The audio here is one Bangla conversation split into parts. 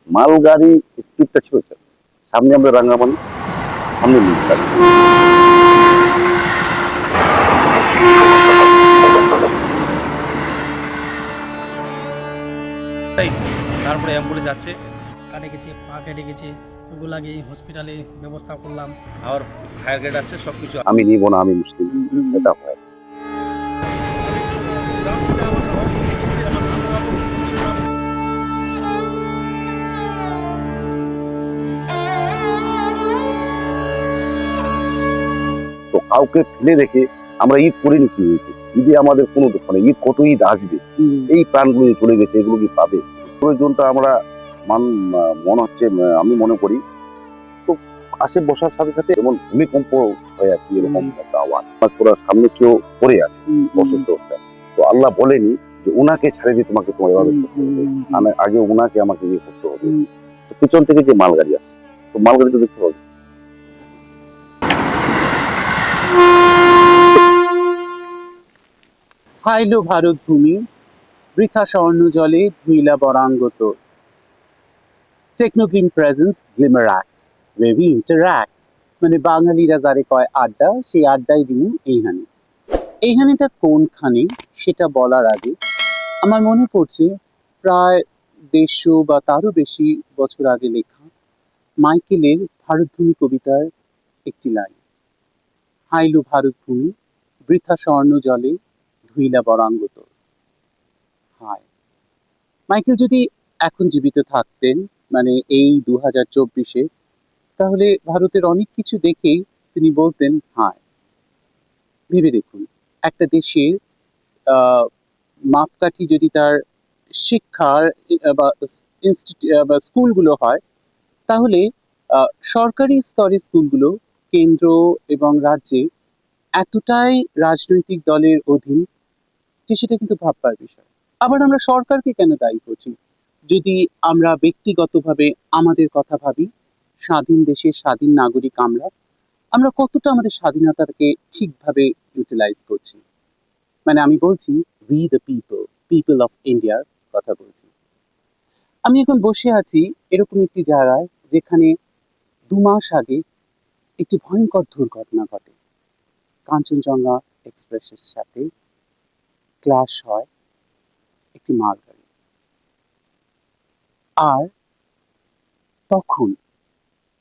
মালগাড়ি স্পিডটা ছিল স্যার, সামনে আমরা রাঙ্গামাটি, সামনে নীলগাড়ি। তাই তারপরে অ্যাম্বুলেন্স যাচ্ছে, কাটে গেছে, পা কেটে গেছে, ওগুলো গিয়ে হসপিটালে ব্যবস্থা করলাম। আবার ফায়ার গ্রেড আছে, সব কিছু। আমি নিব না, আমি মুসলিম, এটা হয়। তো কাউকে ফেলে রেখে আমরা ঈদ করিনি কি হয়েছে? ঈদে আমাদের কোনো দুঃখ নেই, ঈদ কত ঈদ আসবে, এই প্রাণগুলো যে চলে গেছে এগুলো কি পাবে? প্রয়োজনটা আমরা মনে হচ্ছে, আমি মনে করি তো আসে বসার সাথে সাথে যেমন ভূমিকম্প হয়ে আর কি, এরকম একটা আওয়াজ। তোরা সামনে কেউ পড়ে আছে অসুস্থ অবস্থায়, তো আল্লাহ বলেনি যে ওনাকে ছেড়ে দিয়ে তোমাকে তোমার এভাবে করতে হবে, আমি আগে ওনাকে আমাকে ইয়ে করতে হবে। তো পিছন থেকে যে মালগাড়ি আসে, তো মালগাড়ি তো দেখতে হবে। হাইলো ভারত ভূমি, বৃথা স্বর্ণ জলে ধুইলা বরাঙ্গত। টেকনোগ্লিম presence glimmer act, way we interact. মানে বাঙালিরা যারে কয় আড্ডা, সেই আড্ডাই দিন এইখানে। এইখানেটা কোনখানে সেটা বলার আগে আমার মনে পড়ছে প্রায় 150 বা তারও বেশি বছর আগে লেখা মাইকেলের ভারতভূমি কবিতার একটি লাইন। হাইলো ভারত ভূমি, বৃথা স্বর্ণ জলে ধুইলা বরাঙ্গত। হায়, মাইকেল যদি এখন জীবিত থাকতেন, মানে এই 2024-এ, তাহলে ভারতের অনেক কিছু দেখেই তিনি বলতেন হায়। ভেবে দেখুন, একটা দেশের মাপকাঠি যদি তার শিক্ষার বা বা স্কুলগুলো হয়, তাহলে সরকারি স্তরের স্কুলগুলো কেন্দ্র এবং রাজ্যে এতটাই রাজনৈতিক দলের অধীন যে সেটা কিন্তু ভাববার বিষয়। আবার আমরা সরকারকে কেন দায়ী করছি? যদি আমরা ব্যক্তিগতভাবে আমাদের কথা ভাবি, স্বাধীন দেশের স্বাধীন নাগরিক আমরা, আমরা কতটা আমাদের স্বাধীনতাকে ঠিকভাবে ইউটিলাইজ করছি? মানে আমি বলছি we the people, people of ইন্ডিয়ার কথা বলছি। আমি এখন বসে আছি এরকম একটি জায়গায় যেখানে 2 মাস আগে একটি ভয়ঙ্কর দুর্ঘটনা ঘটে। কাঞ্চনজঙ্ঘা এক্সপ্রেসের সাথে ক্লাশ হয় একটি মালগাড়ি। আর তখন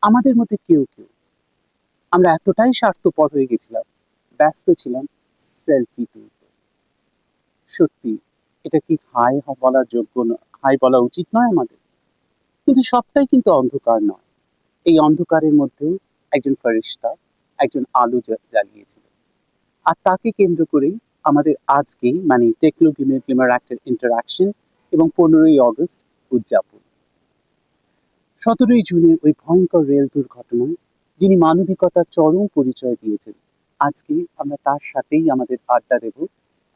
আমাদের মধ্যে কেউ কেউ আমরা এতটাই স্বার্থপর হয়ে গেছিলাম, ব্যস্ত ছিলাম সেলফি তুলতে। সত্যি এটা কি হাই বলার যোগ্য হাই বলা উচিত নয় আমাদের? কিন্তু সবটাই কিন্তু অন্ধকার নয়। এই অন্ধকারের মধ্যেও একজন ফেরেশতা, একজন আলো জ্বালিয়েছিল। আর তাকে কেন্দ্র করেই আমাদের আজকে মানে গ্লিমার অ্যাক্টের ইন্টারঅ্যাকশন এবং 15ই অগস্ট উদযাপন। 17ই জুনের ওই ভয়ঙ্কর রেল দুর্ঘটনায় যিনি মানবিকতার চরম পরিচয় দিয়েছেন, আজকে আমরা তার সাথেই আমাদের আড্ডা দেব।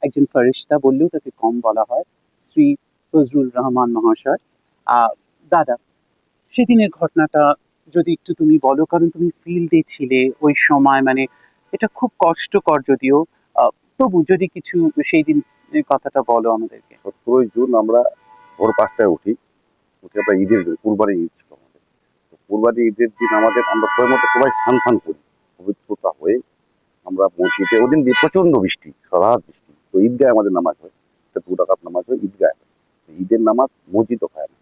একজন ফেরেশতা বললেও তাকে কম বলা হয়, শ্রী ফজলুর রহমান মহাশয়। দাদা, সেদিনের ঘটনাটা যদি একটু তুমি বলো, কারণ তুমি ফিল্ডে ছিলে ওই সময়, মানে এটা খুব কষ্টকর যদিও, তবু যদি কিছু সেই দিন কথাটা বলো আমাদেরকে। 17ই জুন আমরা ভোর 5টায় উঠে আমরা ঈদের দিন, কুরবানির ঈদ ছিল আমাদের। তো কুরবানির ঈদের দিন আমরা সবাই স্নান ফান করি, পবিত্রতা হয়ে আমরা মসজিদে, ওদিন দিয়ে প্রচন্ড বৃষ্টি, সারা বৃষ্টি। তো ঈদগায় আমাদের নামাজ হয়, একটা 2 রাকাত নামাজ হয় ঈদগায়। ঈদের নামাজ মসজিদও হয় না,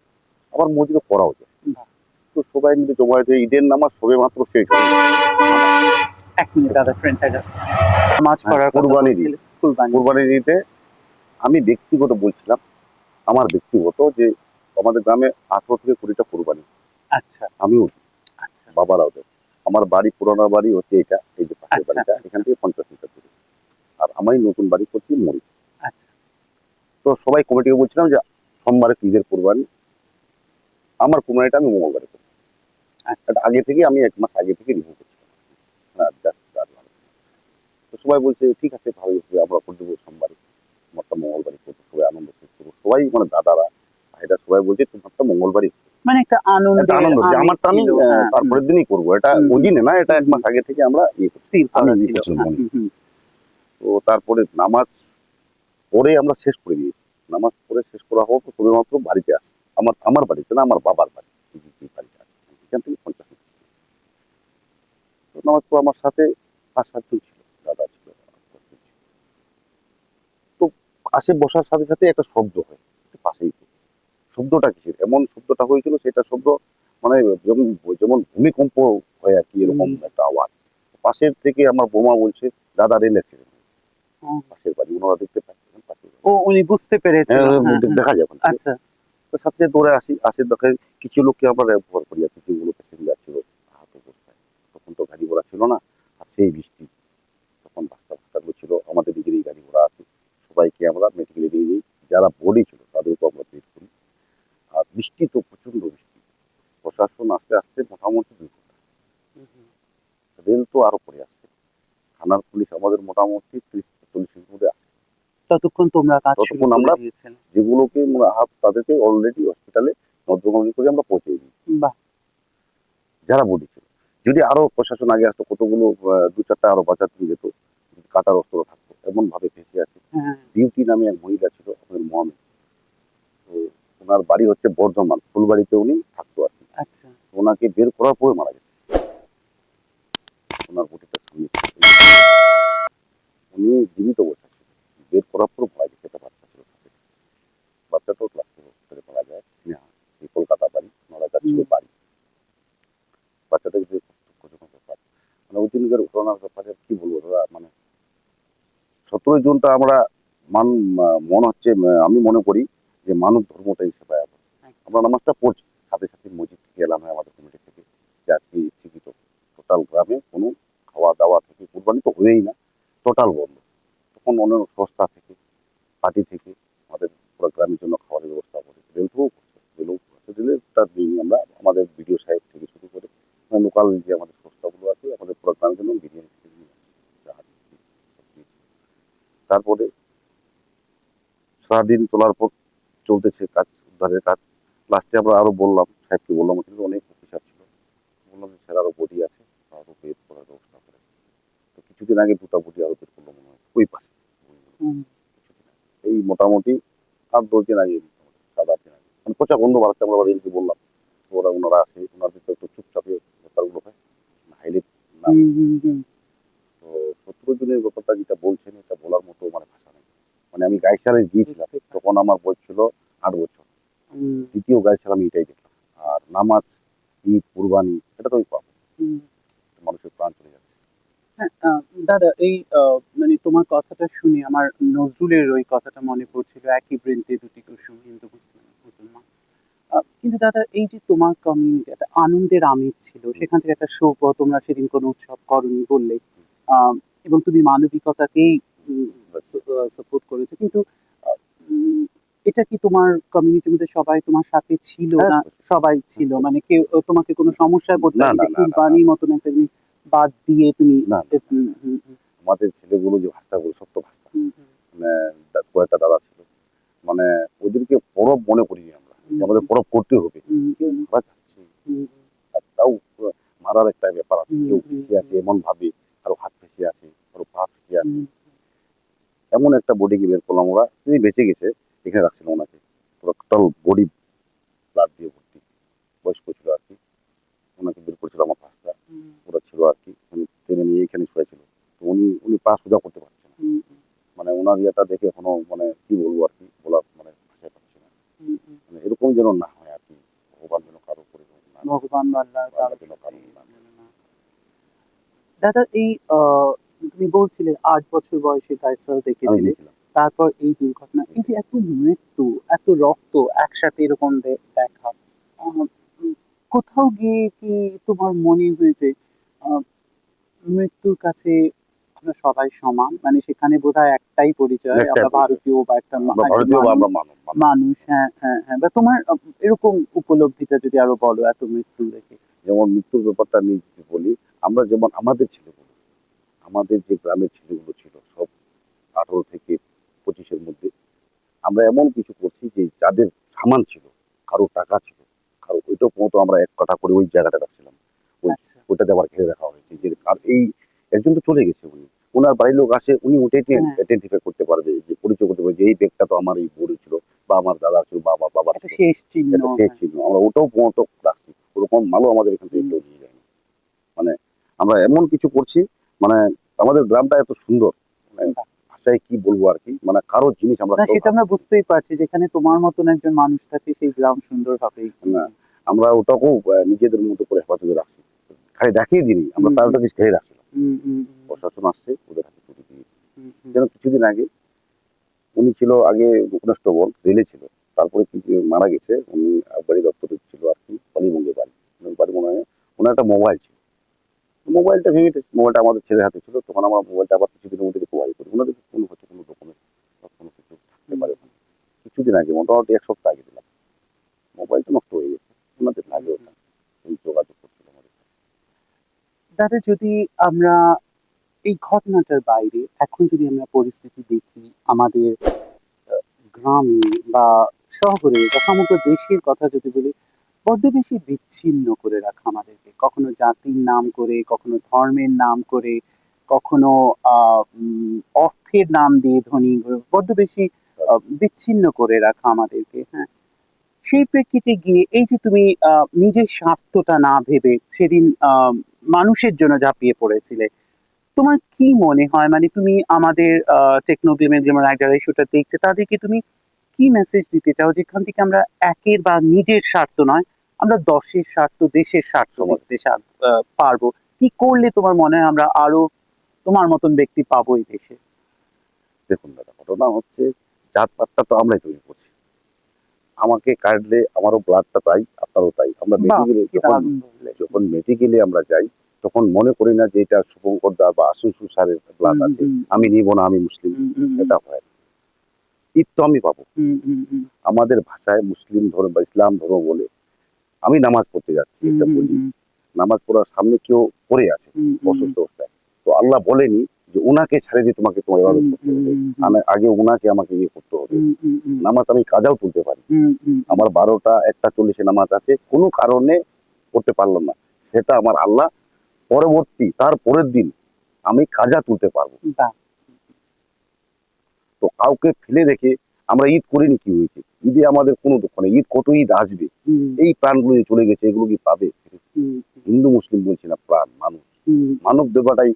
আবার মসজিদও পড়াও যায়। তো সবাই মিলে জমায়েত হয়ে ঈদের নামাজ সবে মাত্র শেষ হয়ে এক মিনিট দাদা, ফ্রেন্ডটা নামাজ পড়ার কুরবানির ঈদ। কুরবানির ঈদে আমি ব্যক্তিগত বলছিলাম, আমার ব্যক্তিগত যে আমাদের গ্রামে 18 থেকে 20টা কুরবানি। আচ্ছা আমিও আচ্ছা বাবারা ওদের, আমার বাড়ি পুরানো বাড়ি হচ্ছে এটা, এই যে পাশের আচ্ছা, বাড়িটা, এখান থেকে 50 মিটার দূরে। আর আমি নতুন বাড়ি করছি মরি। আচ্ছা তো সবাই কমিটিকে বলছিলাম যে সোমবারে ঈদের কুরবানি, আমার কুরবানিটা আমি মঙ্গলবারে করি। আচ্ছা এটা আগে থেকে আমি 1 মাস আগে থেকে রিভিউ করছিলাম। তো সবাই বলছে ঠিক আছে, ভালোই হবে, আমরা করে দেবো সোমবারে, তোমারটা মঙ্গলবারই করবো, সবাই আনন্দ শেষ করবো। সবাই মানে দাদারা ভাইরা সবাই বলছে তোমারটা মঙ্গলবারই, মানে একটা আনন্দ যে আমারটা আমি তারপরের দিনই করবো। এটা ওই দিনে না, এটা 1 মাস আগে থেকে আমরা আমি ইয়ে করছিলাম। তো তারপরে নামাজ পরে আমরা শেষ করে দিয়েছি। নামাজ পরে শেষ করা হোক, শুধুমাত্র বাড়িতে আসি, আমার বাড়িতে না, আমার বাবার বাড়ি। কেজি যে বাড়িটা আছে এখান থেকে 50 মিটার। তো নবাজপুর আমার সাথে 5-7 জন ছিল, দাদা ছিল, ছিল। তো আসে বসার সাথে সাথে একটা শব্দ হয় একটু পাশেই তো। শব্দটা কিসের, এমন শব্দটা হয়েছিল সেটা শব্দ মানে যেমন যেমন ভূমিকম্প হয় আর কি, এরকম একটা আওয়াজ। পাশের থেকে আমার বোমা বলছে দাদা রেল অ্যাক্সিডেন্ট, পাশের বাড়ি, ওনারা দেখতে পাচ্ছেন পাশের বাড়ি। ও উনি বুঝতে পেরেছিল। হ্যাঁ, হ্যাঁ, হ্যাঁ। দেখা যাবে না। আচ্ছা। তো সাথে সাথে দৌড়ে আসি দেখে কিছু লোককে আমরা ব্যবহার করি আর কিছুগুলো প্যাসেঞ্জার ছিল আহত অবস্থায়। তখন তো গাড়ি ঘোড়া ছিল না, আর সেই বৃষ্টি, তখন রাস্তাগুলো ছিল, আমাদের দিকেরই গাড়ি ঘোড়া আছে, সবাইকে আমরা মেডিকেলে নিয়ে যাই। যারা বডি ছিল তাদেরকে আমরা বের করি। আর বৃষ্টি তো প্রচন্ড বৃষ্টি, প্রশাসন আস্তে আস্তে মোটামুটি 2 ঘন্টা, রেল তো আরো পরে আসছে, থানার পুলিশ আমাদের মোটামুটি 30-40 মিনিট মধ্যে আসে। ততক্ষণ তোমরা কাজ শুরু ততক্ষণ করে আমরা দিয়েছিলে। যেগুলোকে আহত তাদেরকে অলরেডি হসপিটালে নজরবন্দি করে আমরা পৌঁছে দিই, বাহ। যারা বডি ছিল। যদি আরো প্রশাসন আগে আসতো, কতগুলো 2-4টা আরো বাঁচাতে যেত, কাটার অস্ত্র থাকতো, এমন ভাবে ফেসে আছে। হ্যাঁ। বিউটি নামে এক মহিলা ছিল, আমাদের মহামেড, তো ওনার বাড়ি হচ্ছে বর্ধমান, ফুলবাড়িতে উনি থাকতো আর কি। আচ্ছা। ওনাকে বের করার পরে মারা গেছে, ওনার বডিটা সামনে ছিল। উনি জীবিত অবস্থা ছিল, বের করার পর মারা গেছে। একটা বাচ্চা ছিল সাথে, বাচ্চাটাও ক্লাস 4 হসপিটালে মারা যায়। হ্যাঁ, এই কলকাতা বাড়ি, মারা যাচ্ছিল বাড়ি। বাচ্চাটাকে যে কষ্টজনক ব্যাপার, মানে ওই দিনকার ঘটনার ব্যাপারে কি বলবো দাদা, মানে 17 জনটা আমরা মনে হচ্ছে, আমি মনে করি যে মানব ধর্মটাই সেবায় আবদ্ধ। আমরা নামাজটা পড়ছি, সাথে সাথে মসজিদ থেকে এলাম হয় আমাদের কমিটি থেকে যে আজকে শিক্ষিত টোটাল গ্রামে কোনো খাওয়া দাওয়া থেকে কুরবানি তো হয়েই না, টোটাল বন্ধ। তখন অন্য সংস্থা থেকে, পার্টি থেকে আমাদের পুরো গ্রামের জন্য খাবারের ব্যবস্থা করে, রেলও করছে, রেলটা দিই আমরা, আমাদের বিডিও সাহেব থেকে শুরু করে লোকাল যে আমাদের সংস্থাগুলো আছে, আমাদের পুরো গ্রামের জন্য বিরিয়ানি থেকে নিয়ে আসছে। তারপরে সারাদিন চলার পর চলতেছে কাজ, উদ্ধারের কাজ। লাস্টে আমরা আরো বললাম, সাহেবকে বললাম, কিন্তু অনেক অফিসার ছিল, বললাম যে স্যার আরো বডি আছে, আরো বের করার ব্যবস্থা করে। তো কিছুদিন আগে 2টা বডি আরো বের করলো মনে হয় ওই পাশে। কিছুদিন আগে, এই মোটামুটি 8-10 দিন আগে, 7-8 দিন আগে, মানে পচা গন্ধ বাড়াচ্ছে। আমরা রেলকে বললাম, ওনারা আসে, ওনাদের তো একটু চুপচাপে ব্যাপারগুলো হয়, হাইলাইট না। তো 17 জনের ব্যাপারটা যেটা বলছেন, এটা বলার মতো মানে ভাষা নেই। মানে আমি গাইসারে গিয়েছিলাম, তখন আমার বয়স ছিল 8 বছর। দ্বিতীয় গাইসার আমি এটাই দেখলাম। আর নামাজ, ঈদ, কুরবানি, এটা তো আমি পাবো, মানুষের প্রাণ চলে যাচ্ছে। হ্যাঁ, দাদা এই মানে তোমার কথাটা শুনে আমার নজরুলের ওই কথাটা মনে পড়ছিল, একই বৃন্তে দুটি কুসুম, হিন্দু মুসলমান। কিন্তু দাদা এই যে তোমার কমিউনিটি একটা আনন্দের আমেজ ছিল, সেখান থেকে একটা শোক, তোমরা সেদিন কোনো উৎসব করনি বললে, এবং তুমি মানবিকতাকেই সাপোর্ট করেছো, কিন্তু আহ, উম, এটা কি তোমার কমিউনিটির মধ্যে সবাই তোমার সাথে ছিল না? সবাই ছিল, মানে কেউ তোমাকে কোনো সমস্যায় পড়তে না, হয়নি না, যে না, না, কুরবানির মতন একটা জিনিস বাদ দিয়ে তুমি? না, না, আমাদের ছেলেগুলো যে ভাষাগুলো, সত্য ভাষা, মানে কয়েকটা দাদা ছিল, মানে ওদেরকে পরব মনে করিনি আমরা, যে আমাদের পরব করতে হবে। কেউ মারা যাচ্ছে, আর তাও মারার একটা ব্যাপার আছে, কেউ ফেসে আছে এমন ভাবে, কারো হাত ফেসে আছে, কারো পা ফেসে আছে। এমন একটা বডিকে বের করলাম, ওরা তিনি বেঁচে গেছে, এখানে রাখছিলাম ওনাকে, পুরো টোটাল বডি ব্লাড দিয়ে ভর্তি, বয়স্ক ছিল আর কি। ওনাকে বের করেছিল আমার পাশটা, ওরা ছিল আর কি, উনি টেনে নিয়ে এখানে শুয়েছিল। তো উনি পা সোজা করতে পারছে না, মানে ওনার ইয়েটা দেখে এখনো মানে কি বলবো আর কি, বলার মানে ভাষায় পাচ্ছি না। মানে এরকম যেন না হয় আর কি, ভগবান যেন কারো করে না, ভগবান আল্লাহ যেন কারো না। দাদা এই তুমি বলছিলে 8 বছর বয়সে গাইসাল আমি দেখেছিলে, গিয়েছিলাম। তারপর এই দুর্ঘটনা, এই যে এত মৃত্যু, এত রক্ত একসাথে এরকম দেখা, আহ, উম, কোথাও গিয়ে কি তোমার মনে হয়েছে আহ, মৃত্যুর কাছে আমরা সবাই সমান, মানে সেখানে বোধহয় একটাই পরিচয়, একটাই আমরা পরিচয়। ভারতীয় বা একটা আমরা একটা ভারতীয় বা আমরা মানব মানব। মানুষ। হ্যাঁ, হ্যাঁ, হ্যাঁ, বা তোমার এরকম উপলব্ধিটা যদি আরো বলো এত মৃত্যু দেখে। যেমন মৃত্যুর ব্যাপারটা নিয়ে যদি বলি, আমরা যেমন আমাদের ছেলেগুলো, আমাদের যে গ্রামের ছেলেগুলো ছিল সব 18 থেকে 25-এর মধ্যে, আমরা এমন কিছু করছি যে যাদের সামান ছিল, কারো টাকা ছিল, কারো ওইটাও মতো আমরা এক কথা করে ওই জায়গাটা রাখছিলাম, ওই আচ্ছা। ওইটাতে আবার ঘিরে রাখা হয়েছে। যে আর এই একজন তো চলে গেছে, উনি, ওনার বাড়ির লোক আসে, উনি ওটাই হ্যাঁ। আইডেন্টিফাই করতে পারবে, যে পরিচয় করতে পারবে যে এই ব্যাগটা তো আমার এই বড় ছিল, বা আমার দাদা ছিল, বা আমার বাবা একটা ছিল, শেষ চিহ্ন। এটা শেষ ছিল। আমরা ওটাও মতো রাখছি, ওরকম মালও আমাদের এখান থেকে কেউ নিয়ে যায় না। মানে আমরা এমন কিছু করছি, মানে আমাদের গ্রামটা এত সুন্দর, মানে ভাষায় কি বলবো আর কি, মানে কারো জিনিস আমরা না কেউ সেটা আমরা বুঝতেই পারছি, যেখানে তোমার মতন একজন মানুষ থাকে সেই গ্রাম সুন্দর হবেই। না, আমরা ওটাকেও নিজেদের মতো করে হেফাজতে রাখছি, খালি দেখিয়ে দিই আমরা হুম, তার ওটা কিছু খেয়ে রাখছিলাম। হুম, হুম, প্রশাসন আসছে, ওদের হাতে তুলে দিয়েছে। হুম, হুম, যেন কিছুদিন আগে উনি ছিল আগে কনস্টেবল, রেলে ছিল, তারপরে মারা গেছে। উনি আবগারি দপ্তরে ছিল আর কি, কালীগঞ্জে বাড়ি। ওনার বাড়ি মনে হয়, ওনার একটা মোবাইল ছিল, মোবাইলটা ভেঙে গেছে। মোবাইলটা আমাদের ছেলের হাতে ছিল, তখন আমরা মোবাইলটা আবার কিছুদিনের মধ্যে রিকভারি করি। ওনাদের কোনো হয়তো কোনো ডকুমেন্ট বা কোনো কিছু থাকতে পারে ওখানে। কিছুদিন আগে, মোটামুটি 1 সপ্তাহ আগে দিলাম, মোবাইলটা নষ্ট হয়ে গেছে। ওনাদের লাগে ওটা, ওই যোগাযোগ করছিল আমাদের সাথে। দাদা, যদি আমরা এই ঘটনাটার বাইরে এখন যদি আমরা পরিস্থিতি দেখি আমাদের গ্রামে বা শহরে বা সমগ্র দেশের কথা যদি বলি, বড্ড বেশি বিচ্ছিন্ন করে রাখা আমাদেরকে, কখনো জাতির নাম করে, কখনো ধর্মের নাম করে, কখনো অর্থের নাম দিয়ে ধনী বড্ড বেশি বিচ্ছিন্ন করে রাখা আমাদেরকে। হ্যাঁ, সেই প্রেক্ষিতে গিয়ে এই যে তুমি নিজের স্বার্থটা না ভেবে সেদিন মানুষের জন্য ঝাঁপিয়ে পড়েছিলে, তোমার কি মনে হয়, মানে তুমি আমাদের টেকনোগ্রামের যেমন রাইটার ইস্যুটা দেখছে তাদেরকে তুমি কি মেসেজ দিতে চাও, যেখান থেকে আমরা একের বা নিজের স্বার্থ নয়, আমরা দশের স্বার্থ, দেশের স্বার্থ দেখতে পারবো? কি করলে তোমার মনে হয় আমরা আরো তোমার মতন ব্যক্তি পাবো এই দেশে? দেখুন দাদা, ঘটনা হচ্ছে জাতপাতটা তো আমরাই তৈরি করছি। আমাকে কাটলে আমারও ব্লাডটা তাই, আপনারও তাই। আমরা বাহ, মেডিকেলে কি দারুণ বললে। যখন মেডিকেলে আমরা যাই, তখন মনে করি না যে এটা শুভঙ্কর দা বা আশুসু স্যারের ব্লাড আছে, আমি নিব না, আমি মুসলিম। এটা হয় না। ঈদ তো আমি পাবো। আমাদের ভাষায় মুসলিম ধর্ম বা ইসলাম ধর্ম বলে, আমি নামাজ পড়তে যাচ্ছি, এটা বলি, নামাজ পড়ার সামনে কেউ পড়ে আছে অসুস্থ অবস্থায়, তো আল্লাহ বলেনি যে উনাকে ছেড়ে দিয়ে তোমাকে তোমার ইবাদত করতে হবে, আগে উনাকে আমাকে ইয়ে করতে হবে। নামাজ আমি কাজাও তুলতে পারি। আমার 12টা 1টা 40-এ নামাজ আছে, কোনো কারণে করতে পারলাম না, সেটা আমার আল্লাহ পরবর্তী তার পরের দিন আমি কাজা তুলতে পারবো। তো কাউকে ফেলে রেখে আমরা ঈদ করিনি, কি হয়েছে? ঈদে আমাদের কোনো দুঃখ নেই, ঈদ কত ঈদ আসবে, এই প্রাণগুলো যে চলে গেছে এগুলো কি পাবে? হিন্দু মুসলিম বলছি না, প্রাণ, মানুষ, মানব দেবাটাই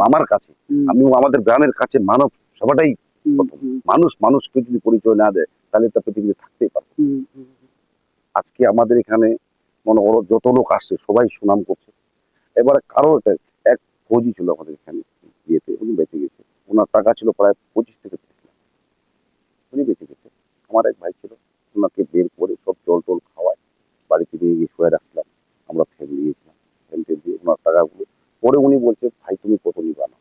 আমার কাছে, আমি আমাদের গ্রামের কাছে মানব সবাটাই প্রথম। মানুষ মানুষকে যদি পরিচয় না দেয়, তাহলে তা পৃথিবীতে থাকতেই পারবে। আজকে আমাদের এখানে মনে করো যত লোক আসছে সবাই সুনাম করছে। এবারে কারো এক ফৌজি ছিল আমাদের এখানে বিয়েতে, উনি বেঁচে গেছে। ওনার টাকা ছিল প্রায় 25 থেকে 30 লাখ, উনি বেঁচে গেছে। আমার এক ভাই ছিল, ওনাকে বের করে সব জল টল খাওয়ায় বাড়িতে নিয়ে গিয়ে শুয়ে রাখছিলাম, আমরা ফ্যামিলি গিয়েছিলাম, ফ্যামিলি দিয়ে ওনার টাকাগুলো পরে উনি বলছে, ভাই তুমি কত নিবা না,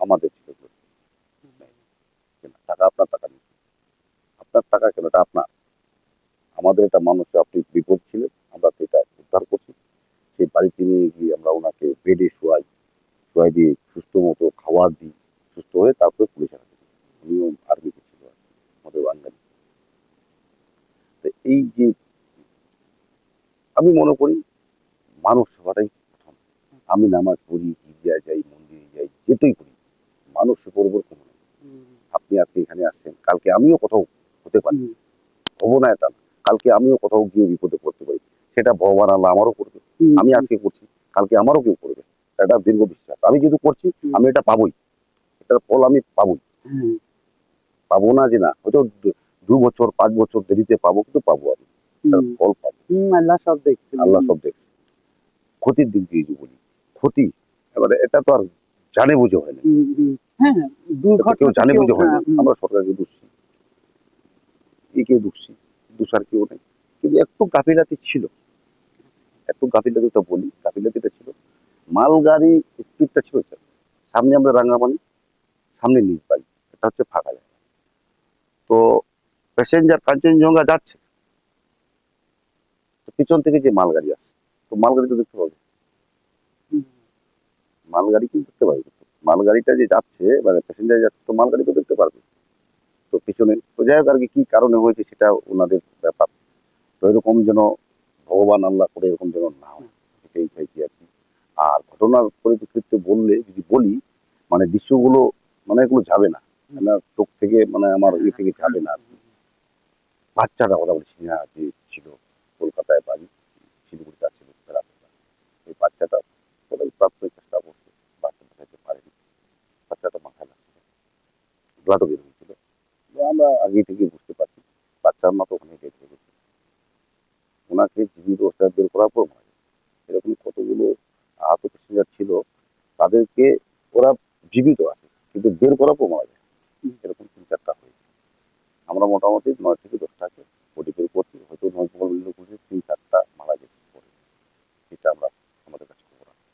আমাদের ছেলেগুলো টাকা, আপনার টাকা নেই, আপনার টাকা কেন, এটা আপনার, আমাদের এটা মানুষের, আপনি বিপদ ছিলেন, আমরা তো এটা উদ্ধার করছি। সেই বাড়িতে নিয়ে গিয়ে আমরা ওনাকে বেডে শোয়াই দিয়ে সুস্থ মতো খাবার দিই, সুস্থ হয়ে তারপরে পুলিশে হাতে দিই। উনিও আর্মিতে ছিল আর কি, আমাদের বাঙালি। তো এই যে আমি মনে করি মানুষ সেবাটাই প্রথম। আমি নামাজ পড়ি, গির্জায় যাই, মন্দিরে যাই, যেটাই করি, মানুষ করবো কোনো নেই। আপনি আজকে এখানে আসছেন, কালকে আমিও কোথাও হতে পারি, হবো না এটা না। কালকে আমিও কোথাও গিয়ে বিপদে পড়তে পারি, সেটা ভগবান আল্লাহ আমারও করবে। আমি আজকে করছি, কালকে আমারও কেউ করবে, এটা দীর্ঘ বিশ্বাস। আমি যেহেতু করছি, আমি এটা পাবোই, এটার ফল আমি পাবোই। পাবো না যে না, হয়তো 2 বছর 5 বছর দেরিতে পাবো, কিন্তু পাবো, আমি এটার ফল পাবো। আল্লাহ সব দেখছে। আল্লাহ সব দেখছে। ক্ষতির দিক দিয়ে যদি বলি, ক্ষতি এবারে এটা তো আর জানে বুঝে হয় না, হ্যাঁ, কেউ জানে বুঝে হয় না। দুর্ঘটনা। আমরা সরকারকে দুষছি, একে দুষছি, দুষার কেউ নেই। কিন্তু একটু গাফিলাতি ছিল, একটু গাফিলাতিটা বলি, গাফিলাতিটা ছিল মালগাড়ি স্পিডটা ছিল, সামনে আমরা রাঙ্গামানি, সামনে নিজ বাড়ি, এটা হচ্ছে ফাঁকা জায়গা। তো প্যাসেঞ্জার কাঞ্চনজঙ্ঘা যাচ্ছে, তো পিছন থেকে যে মালগাড়ি আসছে, তো মালগাড়ি তো দেখতে পাবে, মালগাড়ি কিন্তু দেখতে পাবে, মালগাড়িটা যে যাচ্ছে মানে প্যাসেঞ্জার যাচ্ছে, তো মালগাড়ি তো দেখতে পারবে। তো পিছনে তো যাই হোক আর কি কারণে হয়েছে সেটা ওনাদের ব্যাপার। তো এরকম যেন ভগবান আল্লাহ করে এরকম যেন না হয়, এটাই চাইছি আর কি। আর ঘটনার পরিপ্রেক্ষিতে বললে যদি বলি, মানে দৃশ্যগুলো, মানে এগুলো যাবে না, আমার চোখ থেকে, মানে আমার ইয়ে থেকে যাবে না আর কি। বাচ্চাটা কথা বলছি না, যে ছিল কলকাতায় বাড়ি, শিলিগুড়িতে ছিল, ফ্লাডও বের হয়েছিল। তো আমরা আগে থেকে বুঝতে পারছি বাচ্চার মতো ওখানে ডেট হয়ে গেছে। ওনাকে জীবিত অবস্থায় বের করার পর মারা গেছে। এরকম কতগুলো আহত প্যাসেঞ্জার ছিল, তাদেরকে ওরা জীবিত আছে কিন্তু বের করার পর মারা যায়। এরকম 3-4টা হয়েছে। আমরা মোটামুটি 9 থেকে 10টাকে বডি বের করছি, হয়তো 9 করে 3-4টা মারা গেছে পরে। এটা আমরা আমাদের কাছে খবর আছে।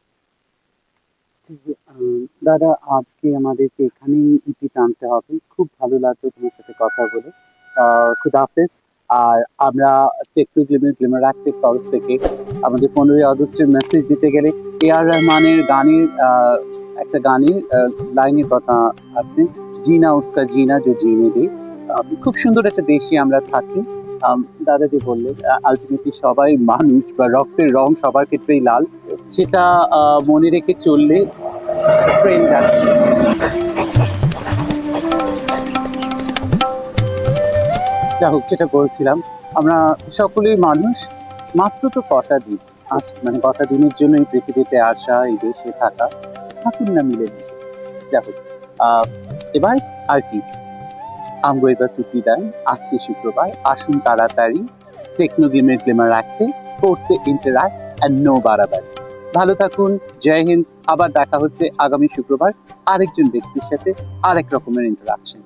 দাদা, আজকে আমাদেরকে এখানেই ইতি টানতে হবে। খুব ভালো লাগলো তোমার সাথে কথা বলে। খুদাহাফেজ। আর আমরা টেকটু গ্লিমার অ্যাক্টের তরফ থেকে আমাদের 15ই আগস্টের মেসেজ দিতে গেলে A.R. রহমানের গানের একটা গানের লাইনের কথা আছে, জিনা উস্কা জিনা যে জিনে দে। খুব সুন্দর একটা দেশে আমরা থাকি। দাদা যে বললেন আলটিমেটলি সবাই মানুষ বা রক্তের রং সবার ক্ষেত্রেই লাল, সেটা মনে রেখে চললে ট্রেন যাচ্ছে। যা হোক, যেটা বলছিলাম, আমরা সকলেই মানুষ, মাত্র তো কটা দিন, মানে কটা দিনের জন্য এই পৃথিবীতে আসা, এই দেশে থাকা, থাকুন না মিলেমিশে। যা হোক, এবার আর কি, আমগো এবার ছুটি দেন, আসছে শুক্রবার, আসুন তাড়াতাড়ি টেকনো গেমের গ্লিমার অ্যাক্টে পড়তে ইন্টারঅ্যাক্ট অ্যান্ড নো বাড়াবাড়ি। ভালো থাকুন, জয় হিন্দ। আবার দেখা হচ্ছে আগামী শুক্রবার আরেকজন ব্যক্তির সাথে আরেক রকমের ইন্টারাকশন।